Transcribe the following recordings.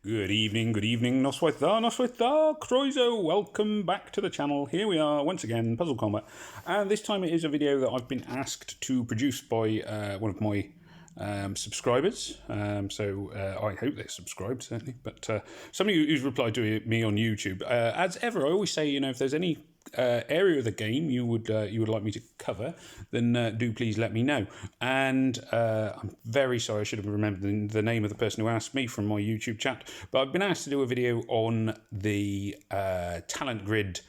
Good evening, Noswaitha, Croizo, welcome back to the channel. Here we are once again, Puzzle Combat, and this time it is a video that I've been asked to produce by one of my subscribers, so I hope they're subscribed, certainly, but somebody who's replied to me on YouTube. As ever, I always say, you know, if there's any area of the game you would like me to cover, then do please let me know. And I'm very sorry, I should have remembered the name of the person who asked me from my YouTube chat, but I've been asked to do a video on the talent grid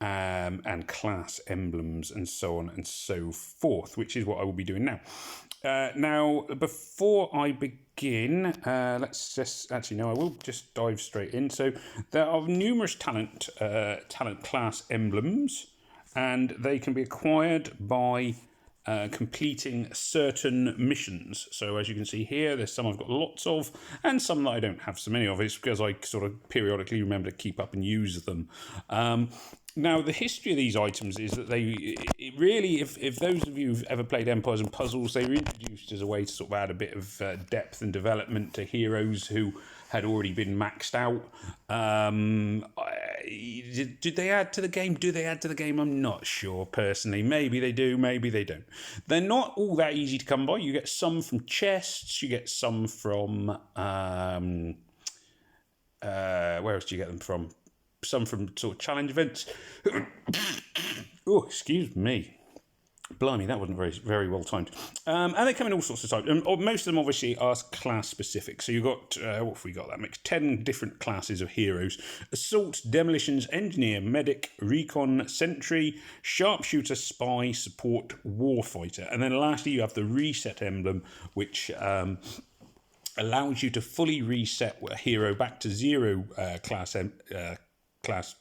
and class emblems and so on and so forth, which is what I will be doing now. Now, before I begin, let's just actually no, I will just dive straight in. So there are numerous talent class emblems, and they can be acquired by completing certain missions. So as you can see here, there's some I've got lots of, and some that I don't have so many of. It's because I sort of periodically remember to keep up and use them. Now, the history of these items is that it really, if those of you who've ever played Empires and Puzzles, they were introduced as a way to sort of add a bit of depth and development to heroes who had already been maxed out. Did they add to the game? Do they add to the game? I'm not sure, personally. Maybe they do, maybe they don't. They're not all that easy to come by. You get some from chests, you get some from... where else do you get them from? Some from sort of challenge events. Oh, excuse me. Blimey, that wasn't very well timed. And they come in all sorts of types. And most of them obviously are class specific. So you've got, what have we got? That makes 10 different classes of heroes. Assault, Demolitions, Engineer, Medic, Recon, Sentry, Sharpshooter, Spy, Support, Warfighter. And then lastly you have the Reset emblem, which... allows you to fully reset a hero back to 0 class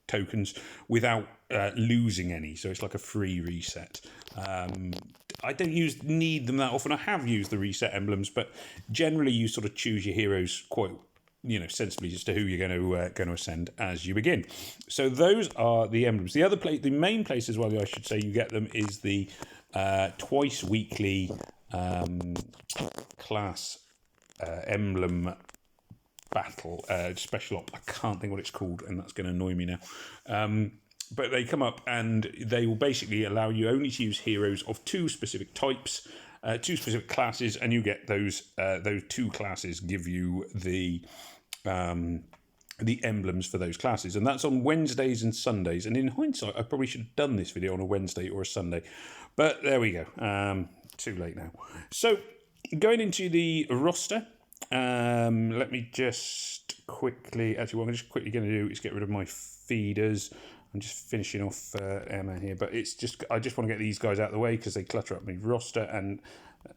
tokens without losing any. So it's like a free reset. I don't need them that often. I have used the reset emblems, but generally you sort of choose your heroes quite, you know, sensibly as to who you're going to ascend as you begin. So those are the emblems. The main place as well, I should say, you get them is the twice weekly class emblem battle special op. I can't think what it's called, and that's going to annoy me now. But they come up and they will basically allow you only to use heroes of 2 specific types, 2 specific classes, and you get those 2 classes give you the emblems for those classes, and that's on Wednesdays and Sundays. And in hindsight, I probably should have done this video on a Wednesday or a Sunday, but there we go. Too late now. So going into the roster. Let me just quickly... Actually, what I'm just quickly going to do is get rid of my feeders. I'm just finishing off Emma here, but it's just... I just want to get these guys out of the way because they clutter up my roster, and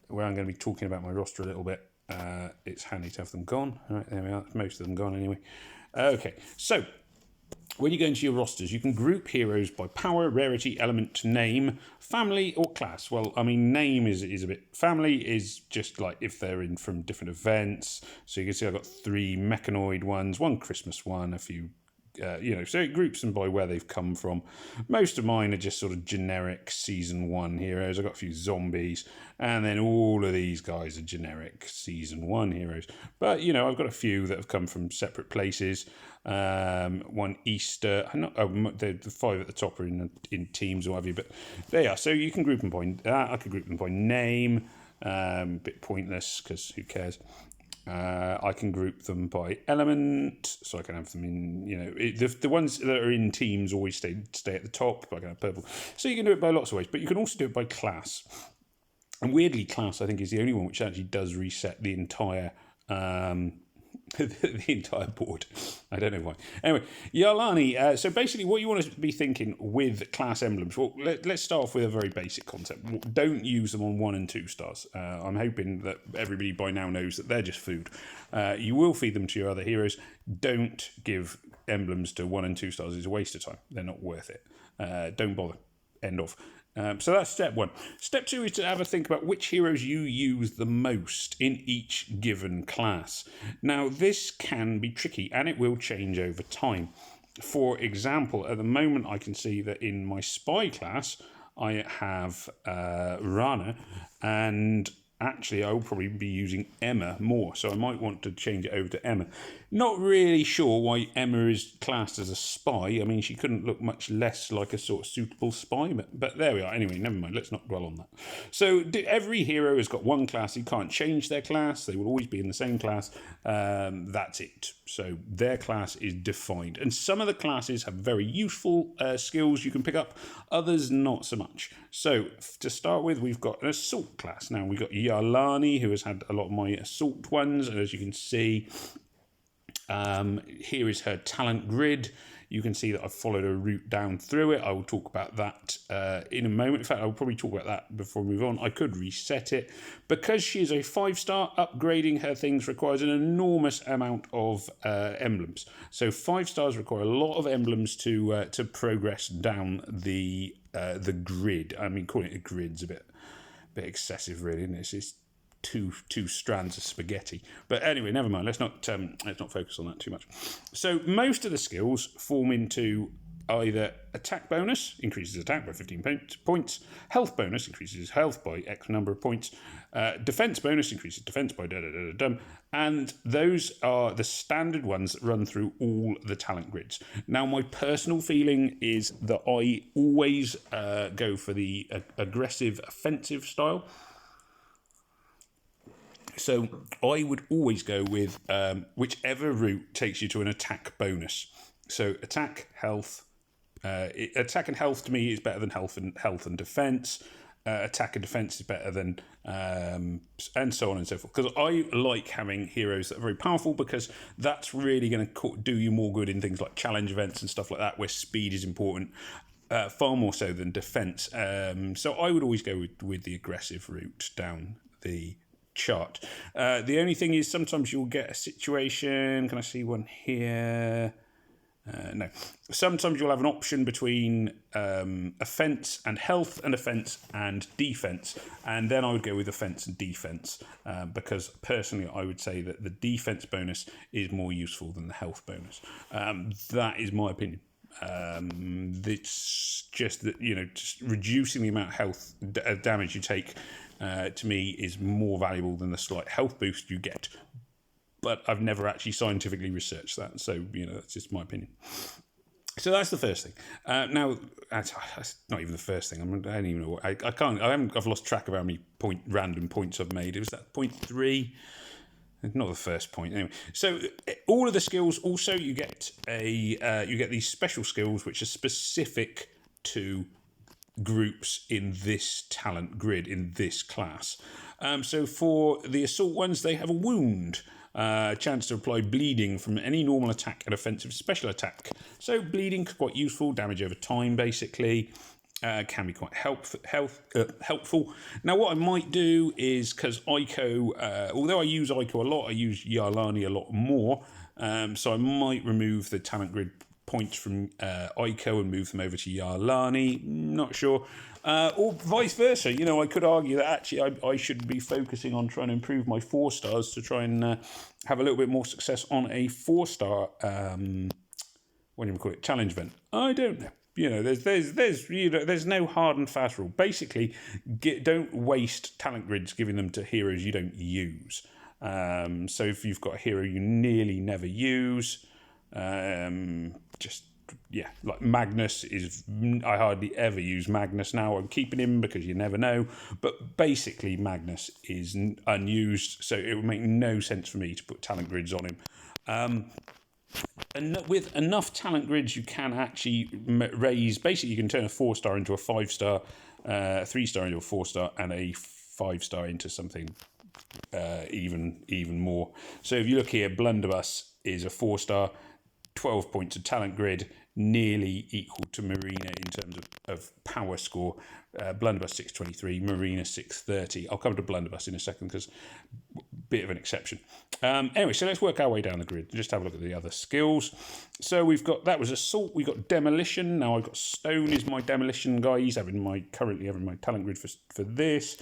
where I'm going to be talking about my roster a little bit, it's handy to have them gone. All right, there we are. Most of them gone anyway. Okay, so... when you go into your rosters, you can group heroes by power, rarity, element, name, family, or class. Well, I mean, name is a bit... Family is just like if they're in from different events. So you can see I've got 3 mechanoid ones, 1 Christmas one, a few... you know, so it groups them by where they've come from. Most of mine are just sort of generic Season 1 heroes. I've got a few zombies, and then all of these guys are generic Season 1 heroes. But, you know, I've got a few that have come from separate places. 1 Easter. The 5 at the top are in teams or what have you, but they are. So you can group them by that. I could group them by name. Bit pointless because who cares? I can group them by element, so I can have them in, you know, the ones that are in teams always stay at the top, but I can have purple. So you can do it by lots of ways, but you can also do it by class. And weirdly, class, I think, is the only one which actually does reset the entire... the entire board. I don't know why. Anyway, Yarlani. So basically what you want to be thinking with class emblems, well, let's start off with a very basic concept. Don't use them on 1 and 2 stars. I'm hoping that everybody by now knows that they're just food. You will feed them to your other heroes. Don't give emblems to 1 and 2 stars. It's a waste of time. They're not worth it. Don't bother. End of. So that's step 1. Step 2 is to have a think about which heroes you use the most in each given class. Now, this can be tricky, and it will change over time. For example, at the moment, I can see that in my spy class, I have Rana, and actually I'll probably be using Emma more, so I might want to change it over to Emma. Not really sure why Emma is classed as a spy. I mean, she couldn't look much less like a sort of suitable spy, but there we are. Anyway, never mind, let's not dwell on that. So every hero has got one class. You can't change their class. They will always be in the same class. That's it. So their class is defined. And some of the classes have very useful skills you can pick up, others not so much. So to start with, we've got an assault class. Now, we've got Yarlani, who has had a lot of my assault ones, and as you can see, here is her talent grid. You can see that I've followed a route down through it. I will talk about that in a moment. In fact, I'll probably talk about that before we move on. I could reset it. Because she is a 5-star, upgrading her things requires an enormous amount of emblems. So 5 stars require a lot of emblems to progress down the grid. I mean, calling it a grid's a bit excessive, really, isn't it? It's two strands of spaghetti. But anyway, never mind. Let's not focus on that too much. So most of the skills form into either attack bonus, increases attack by 15 points, health bonus, increases health by X number of points, defense bonus, increases defense by and those are the standard ones that run through all the talent grids. Now, my personal feeling is that I always go for the aggressive offensive style. So I would always go with whichever route takes you to an attack bonus. So attack, health. Attack and health to me is better than health and defense. Attack and defense is better than and so on and so forth. Because I like having heroes that are very powerful, because that's really going to do you more good in things like challenge events and stuff like that, where speed is important. Far more so than defense. So I would always go with the aggressive route down the chart. The only thing is sometimes you'll get a situation. Can I see one here? No. Sometimes you'll have an option between offense and health, and offense and defense, and then I would go with offense and defense, because personally I would say that the defense bonus is more useful than the health bonus. That is my opinion. It's just that, just reducing the amount of health damage you take to me is more valuable than the slight health boost you get. But I've never actually scientifically researched that, so that's just my opinion. So that's the first thing. Now, that's not even the first thing. I don't even know. I've lost track of how many random points I've made. It was that point 3. Not the first point, anyway. So all of the skills. Also, you get these special skills which are specific to groups in this talent grid, in this class. So for the assault ones, they have a wound. Chance to apply bleeding from any normal attack and offensive special attack. So bleeding quite useful, damage over time basically. Can be quite helpful. Now what I might do is, because Ico, although I use Ico a lot, I use Yarlani a lot more. So I might remove the talent grid points from Ico and move them over to Yarlani. Not sure. Or vice versa. I could argue that actually I should be focusing on trying to improve my 4 stars to try and have a little bit more success on a 4-star, what do you call it, challenge event. I don't know. There's no hard and fast rule. Basically, don't waste talent grids giving them to heroes you don't use. So if you've got a hero you nearly never use, like Magnus I hardly ever use Magnus now. I'm keeping him because you never know. But basically, Magnus is unused, so it would make no sense for me to put talent grids on him. And with enough talent grids, you can actually raise. Basically, you can turn a 4-star into a 5-star, 3-star into a 4-star, and a 5-star into something even more. So if you look here, Blunderbuss is a 4-star, 12 points of talent grid, nearly equal to Marina in terms of power score. Blunderbuss 623, Marina 630. I'll come to Blunderbuss in a second because bit of an exception. Anyway, so let's work our way down the grid. Just have a look at the other skills. So that was assault. We've got demolition. Now I've got stone is my demolition guy. He's currently having my talent grid for this.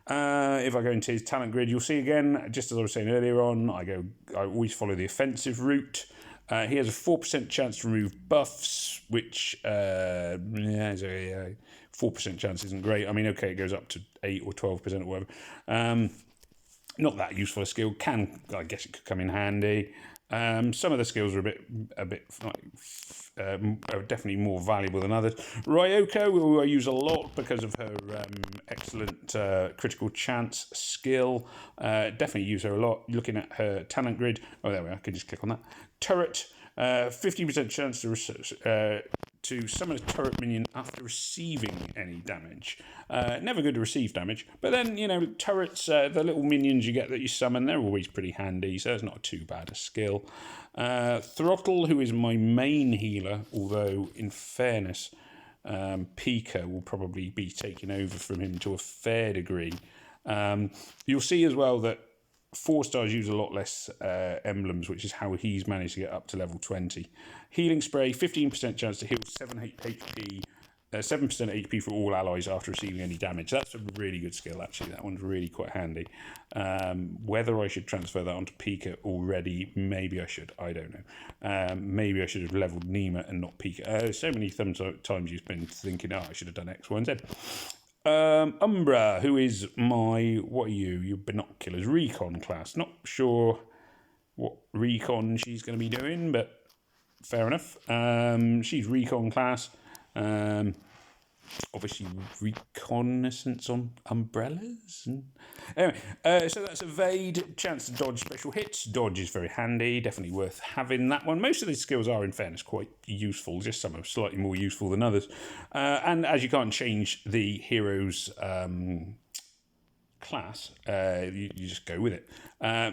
If I go into his talent grid, you'll see again, just as I was saying earlier on, I always follow the offensive route. He has a 4% chance to remove buffs, which is a 4% chance isn't great. I mean, okay, it goes up to 8 or 12% or whatever. Not that useful a skill. I guess it could come in handy. Some of the skills are a bit are definitely more valuable than others. Ryoko, who I use a lot because of her excellent critical chance skill. Definitely use her a lot. Looking at her talent grid. Oh, there we are. I can just click on that. Turret. 50% chance to summon a turret minion after receiving any damage. Never good to receive damage, but then, turrets, the little minions you get that you summon, they're always pretty handy, so it's not too bad a skill. Throttle, who is my main healer, although in fairness, Pika will probably be taking over from him to a fair degree. You'll see as well that 4-stars use a lot less emblems, which is how he's managed to get up to level 20. Healing Spray, 15% chance to heal 7 HP, 7% HP for all allies after receiving any damage. That's a really good skill, actually. That one's really quite handy. Whether I should transfer that onto Pika already, maybe I should. I don't know. Maybe I should have leveled Nima and not Pika. So many times you've been thinking, I should have done X, Y, and Z. Umbra, who is what are you? Your binoculars recon class. Not sure what recon she's going to be doing, but fair enough. She's recon class. Obviously reconnaissance on umbrellas. Anyway, so that's evade, chance to dodge special hits. Dodge is very handy, definitely worth having that one. Most of these skills are, in fairness, quite useful, just some are slightly more useful than others. And as you can't change the hero's class, you just go with it.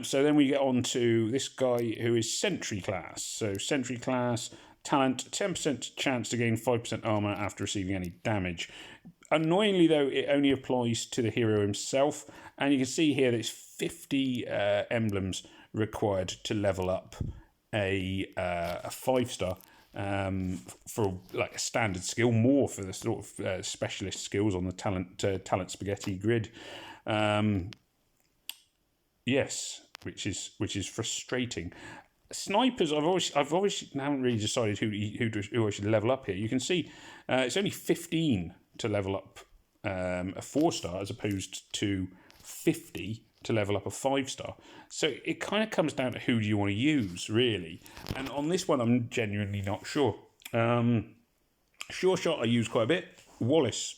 So then we get on to this guy who is Sentry class. So Sentry class, talent, 10% chance to gain 5% armor after receiving any damage. Annoyingly, though, it only applies to the hero himself, and you can see here that it's 50 emblems required to level up a 5-star for like a standard skill, more for the sort of specialist skills on the talent spaghetti grid. Yes, which is frustrating. Snipers, I've always haven't really decided who I should level up here. You can see it's only 15 to level up a 4-star as opposed to 50 to level up a 5-star. So it kind of comes down to who do you want to use, really. And on this one, I'm genuinely not sure. Sure Shot I use quite a bit. Wallace,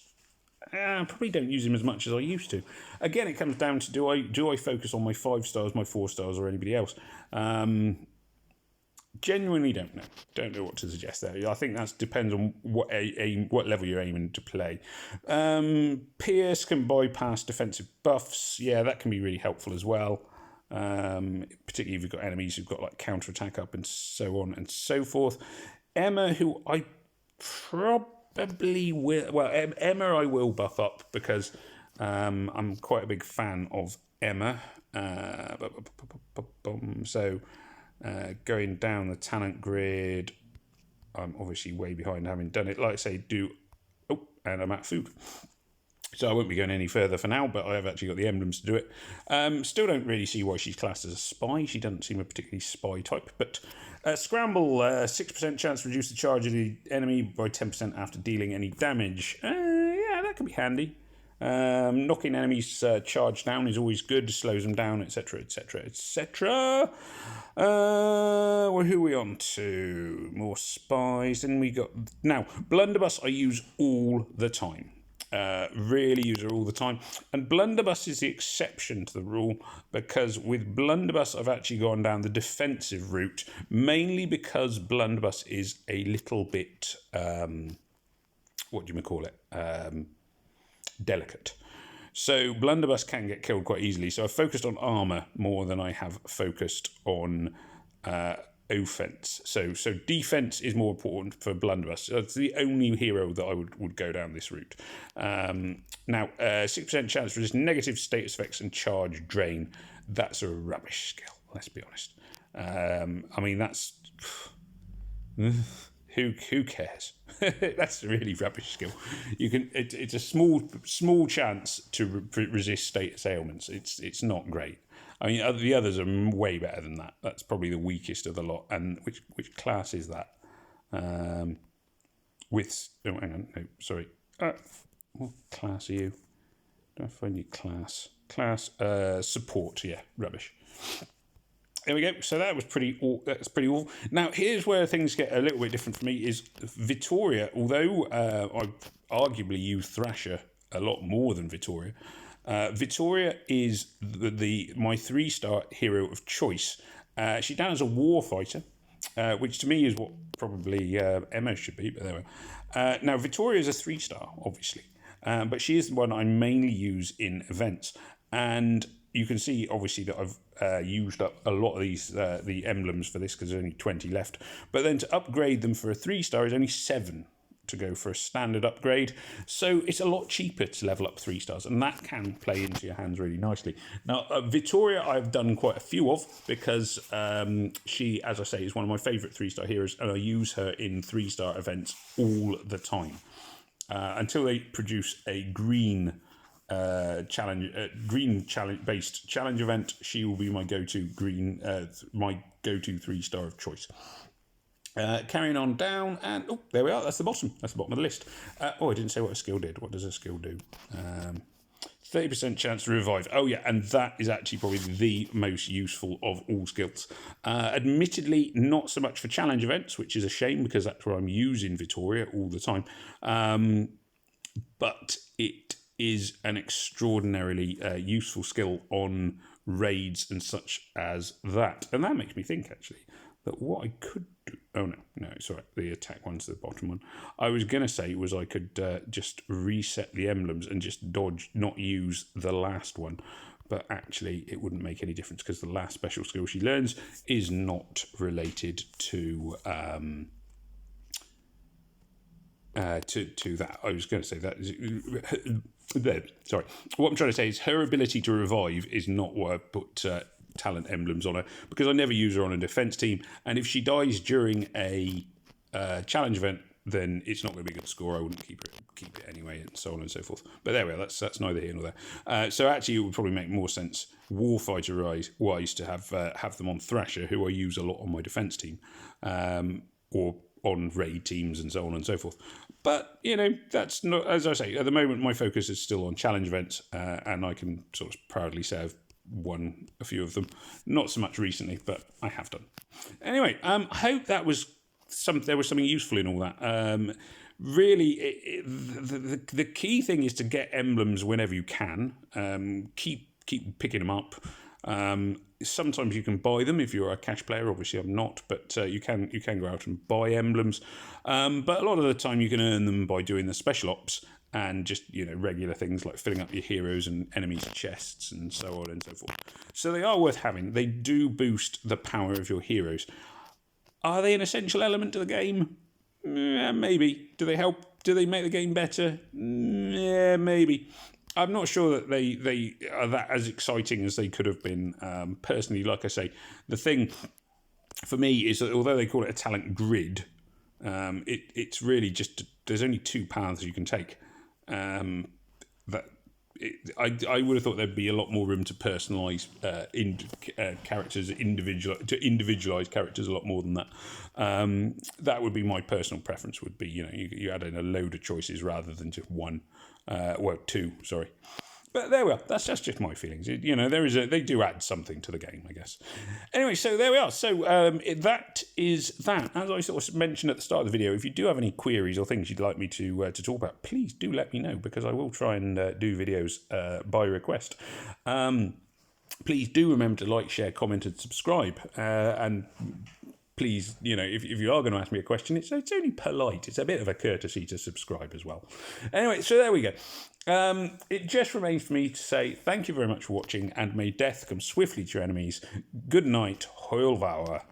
I probably don't use him as much as I used to. Again, it comes down to do I focus on my 5-stars, my 4-stars, or anybody else? Genuinely don't know. Don't know what to suggest there. I think that depends on what level you're aiming to play. Pierce can bypass defensive buffs. Yeah, that can be really helpful as well. Particularly if you've got enemies who've got like counterattack up and so on and so forth. Emma, who I probably will... Well, Emma I will buff up because I'm quite a big fan of Emma. So... going down the talent grid, I'm obviously way behind having done it. Like I say, and I'm at food. So I won't be going any further for now, but I have actually got the emblems to do it. Still don't really see why she's classed as a spy. She doesn't seem a particularly spy type. But Scramble, 6% chance to reduce the charge of the enemy by 10% after dealing any damage. Yeah, that could be handy. Knocking enemies charge down is always good, slows them down, etc, etc, etc. Well, who are we on to? More spies. Then we got... Now, Blunderbuss I use all the time. Really use her all the time. And Blunderbuss is the exception to the rule, because with Blunderbuss I've actually gone down the defensive route, mainly because Blunderbuss is a little bit... what do you call it? Delicate. So Blunderbuss can get killed quite easily. So I've focused on armor more than I have focused on offense. So defense is more important for Blunderbuss. It's the only hero that I would go down this route. Now, 6% chance to resist negative status effects and charge drain. That's a rubbish skill. Let's be honest. I mean, that's... Who cares? That's a really rubbish skill. You can. It's a small chance to resist status ailments. It's not great. I mean, the others are way better than that. That's probably the weakest of the lot. And which class is that? Hang on. No, sorry. What class are you? Don't find your class. Class support. Yeah, rubbish. There we go. So that was that's pretty awful. Now here's where things get a little bit different for me. Is Vittoria, although I arguably use Thrasher a lot more than Vittoria. Vittoria is my 3-star hero of choice. She's down as a warfighter, which to me is what probably Emma should be. But there we are. Now Vittoria is a 3-star, obviously, but she is the one I mainly use in events, and you can see obviously that I've used up a lot of these the emblems for this because there's only 20 left. But then to upgrade them for a 3-star is only 7 to go for a standard upgrade. So it's a lot cheaper to level up 3-stars, and that can play into your hands really nicely. Now, Vittoria I've done quite a few of because she, as I say, is one of my favourite 3-star heroes, and I use her in 3-star events all the time. Until they produce a green based challenge event, she will be my go-to 3-star of choice. Carrying on down, and oh, there we are. That's the bottom. That's the bottom of the list. I didn't say what a skill did. What does a skill do? 30% chance to revive. Oh yeah, and that is actually probably the most useful of all skills. Admittedly, not so much for challenge events, which is a shame because that's where I'm using Vittoria all the time. But it is an extraordinarily useful skill on raids and such as that. And that makes me think, actually, that what I could do... Oh, no, it's all right. The attack one's the bottom one. I was going to say was I could just reset the emblems and just dodge, not use the last one. But actually, it wouldn't make any difference because the last special skill she learns is not related to... to that. I was going to say that. Sorry. What I'm trying to say is her ability to revive is not what I've put talent emblems on her, because I never use her on a defense team, and if she dies during a challenge event, then it's not going to be a good score. I wouldn't keep it anyway, and so on and so forth. But there we are. That's neither here nor there. So actually, it would probably make more sense warfighter wise to have them on Thrasher, who I use a lot on my defense team, or on raid teams and so on and so forth. But, that's not, as I say, at the moment my focus is still on challenge events, and I can sort of proudly say I've won a few of them. Not so much recently, but I have done. Anyway, I hope there was something useful in all that. Really, the key thing is to get emblems whenever you can. Keep picking them up. Sometimes you can buy them if you're a cash player. Obviously, I'm not, but you can go out and buy emblems. But a lot of the time, you can earn them by doing the special ops and just regular things like filling up your heroes and enemies' chests and so on and so forth. So they are worth having. They do boost the power of your heroes. Are they an essential element to the game? Maybe. Do they help? Do they make the game better? Yeah, maybe. I'm not sure that they are that as exciting as they could have been. Personally, like I say, the thing for me is that although they call it a talent grid, it's really just there's only 2 paths you can take. I would have thought there'd be a lot more room to personalise characters, individualise characters a lot more than that. That would be my personal preference. Would be you add in a load of choices rather than just one. 2, sorry. But there we are. That's just my feelings. They do add something to the game, I guess. Anyway, so there we are. So that is that. As I sort of mentioned at the start of the video, if you do have any queries or things you'd like me to talk about, please do let me know, because I will try and do videos by request. Please do remember to like, share, comment, and subscribe. And please, if you are going to ask me a question, it's only polite. It's a bit of a courtesy to subscribe as well. Anyway, so there we go. It just remains for me to say thank you very much for watching, and may death come swiftly to your enemies. Good night, Hoylvauer.